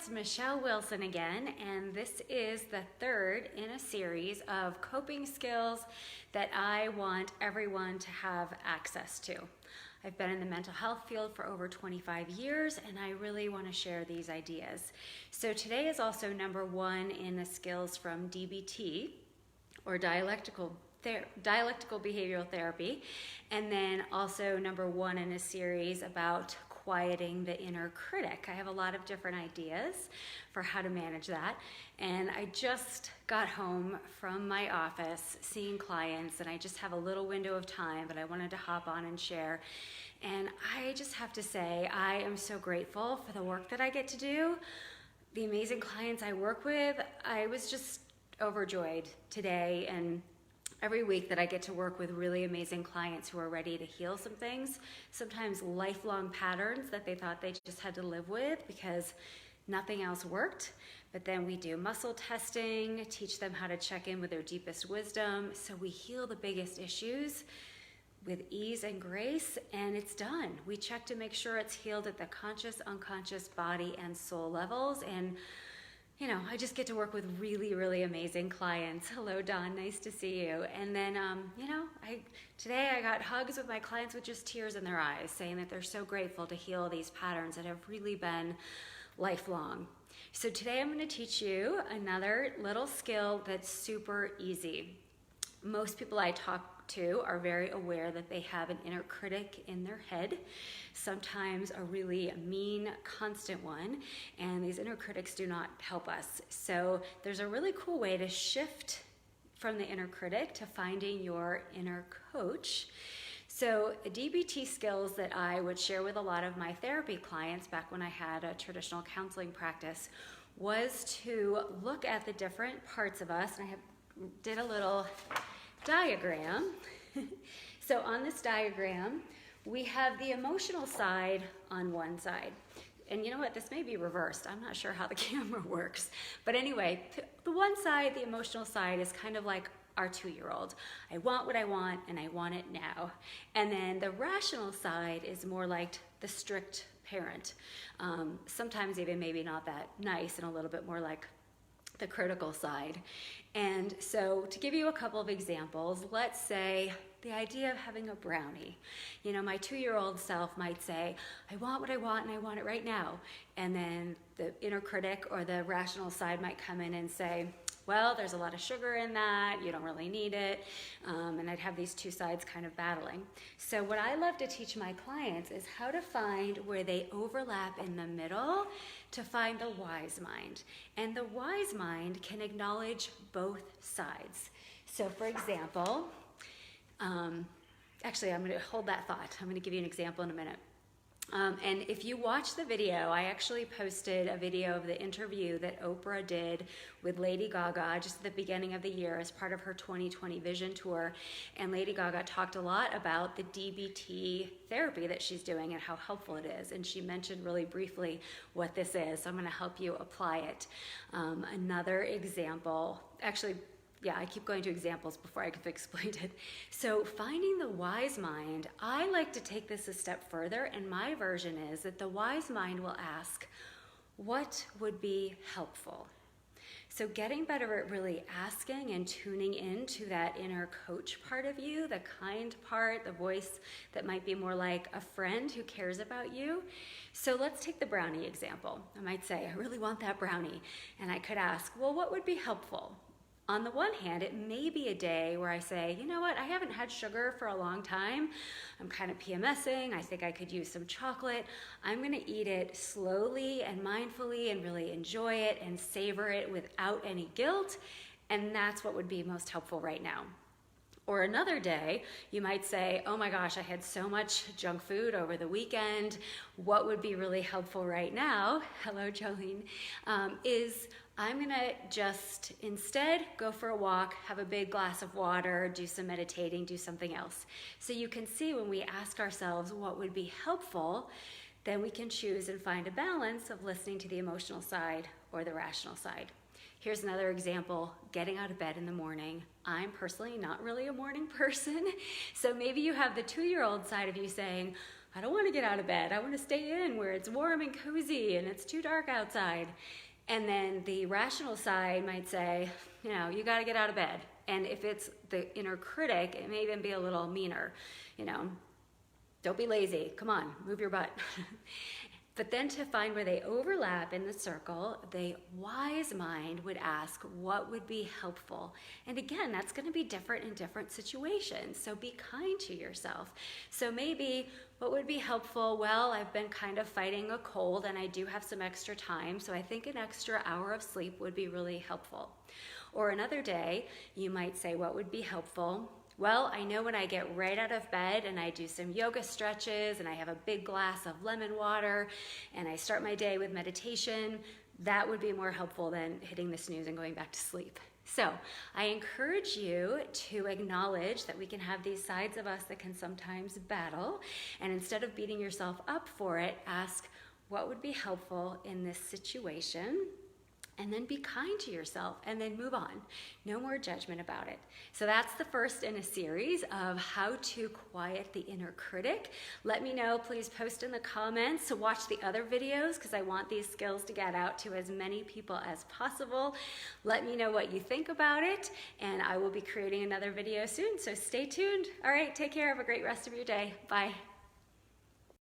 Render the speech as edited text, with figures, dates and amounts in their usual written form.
it's Michelle Wilson again, and this is the third in a series of coping skills that I want everyone to have access to. I've been in the mental health field for over 25 years, and I really want to share these ideas. So today is also number one in the skills from DBT, or dialectical behavioral therapy, and then also number one in a series about quieting the inner critic. I have a lot of different ideas for how to manage that, and I just got home from my office seeing clients, and I just have a little window of time, but I wanted to hop on and share. And I just have to say, I am so grateful for the work that I get to do, the amazing clients I work with. I was just overjoyed today and every week that I get to work with really amazing clients who are ready to heal some things, sometimes lifelong patterns that they thought they just had to live with because nothing else worked. But then we do muscle testing, teach them how to check in with their deepest wisdom, so we heal the biggest issues with ease and grace, and it's done. We check to make sure it's healed at the conscious, unconscious, body, and soul levels, and I just get to work with really, really amazing clients. Hello, Dawn, nice to see you. And then, today I got hugs with my clients with just tears in their eyes, saying that they're so grateful to heal these patterns that have really been lifelong. So today I'm going to teach you another little skill that's super easy. Most people I talk to are very aware that they have an inner critic in their head, sometimes a really mean, constant one, and these inner critics do not help us. So there's a really cool way to shift from the inner critic to finding your inner coach. So DBT skills that I would share with a lot of my therapy clients back when I had a traditional counseling practice was to look at the different parts of us, and I did a little diagram. So on this diagram, we have the emotional side on one side. And you know what, this may be reversed. I'm not sure how the camera works. But anyway, the one side, the emotional side, is kind of like our 2-year-old. I want what I want, and I want it now. And then the rational side is more like the strict parent. Sometimes even maybe not that nice, and a little bit more like the critical side. And so to give you a couple of examples, let's say the idea of having a brownie. My 2-year-old self might say, I want what I want and I want it right now. And then the inner critic or the rational side might come in and say, well, there's a lot of sugar in that, you don't really need it. And I'd have these two sides kind of battling. So what I love to teach my clients is how to find where they overlap in the middle to find the wise mind. And the wise mind can acknowledge both sides. So for example, actually I'm going to hold that thought. I'm going to give you an example in a minute. And if you watch the video, I actually posted a video of the interview that Oprah did with Lady Gaga just at the beginning of the year as part of her 2020 Vision Tour. And Lady Gaga talked a lot about the DBT therapy that she's doing and how helpful it is. And she mentioned really briefly what this is. So I'm going to help you apply it. Another example, actually, I keep going to examples before I can explain it. So finding the wise mind, I like to take this a step further, and my version is that the wise mind will ask, what would be helpful? So getting better at really asking and tuning into that inner coach part of you, the kind part, the voice that might be more like a friend who cares about you. So let's take the brownie example. I might say, I really want that brownie. And I could ask, well, what would be helpful? On the one hand, it may be a day where I say, you know what, I haven't had sugar for a long time. I'm kind of PMSing. I think I could use some chocolate. I'm going to eat it slowly and mindfully and really enjoy it and savor it without any guilt. And that's what would be most helpful right now. Or another day, you might say, oh my gosh, I had so much junk food over the weekend. What would be really helpful right now, hello Jolene, is I'm gonna just instead go for a walk, have a big glass of water, do some meditating, do something else. So you can see when we ask ourselves what would be helpful, then we can choose and find a balance of listening to the emotional side or the rational side. Here's another example, getting out of bed in the morning. I'm personally not really a morning person, so maybe you have the 2-year-old side of you saying, I don't want to get out of bed. I want to stay in where it's warm and cozy and it's too dark outside. And then the rational side might say, you got to get out of bed. And if it's the inner critic, it may even be a little meaner, don't be lazy. Come on, move your butt. But then to find where they overlap in the circle, the wise mind would ask, what would be helpful? And again, that's going to be different in different situations. So be kind to yourself. So maybe what would be helpful? Well, I've been kind of fighting a cold and I do have some extra time. So I think an extra hour of sleep would be really helpful. Or another day, you might say, what would be helpful? Well, I know when I get right out of bed and I do some yoga stretches and I have a big glass of lemon water and I start my day with meditation, that would be more helpful than hitting the snooze and going back to sleep. So I encourage you to acknowledge that we can have these sides of us that can sometimes battle, and instead of beating yourself up for it, ask what would be helpful in this situation. And then be kind to yourself and then move on. No more judgment about it. So that's the first in a series of how to quiet the inner critic. Let me know, please post in the comments to watch the other videos because I want these skills to get out to as many people as possible. Let me know what you think about it, and I will be creating another video soon, so stay tuned. All right, take care. Have a great rest of your day. Bye.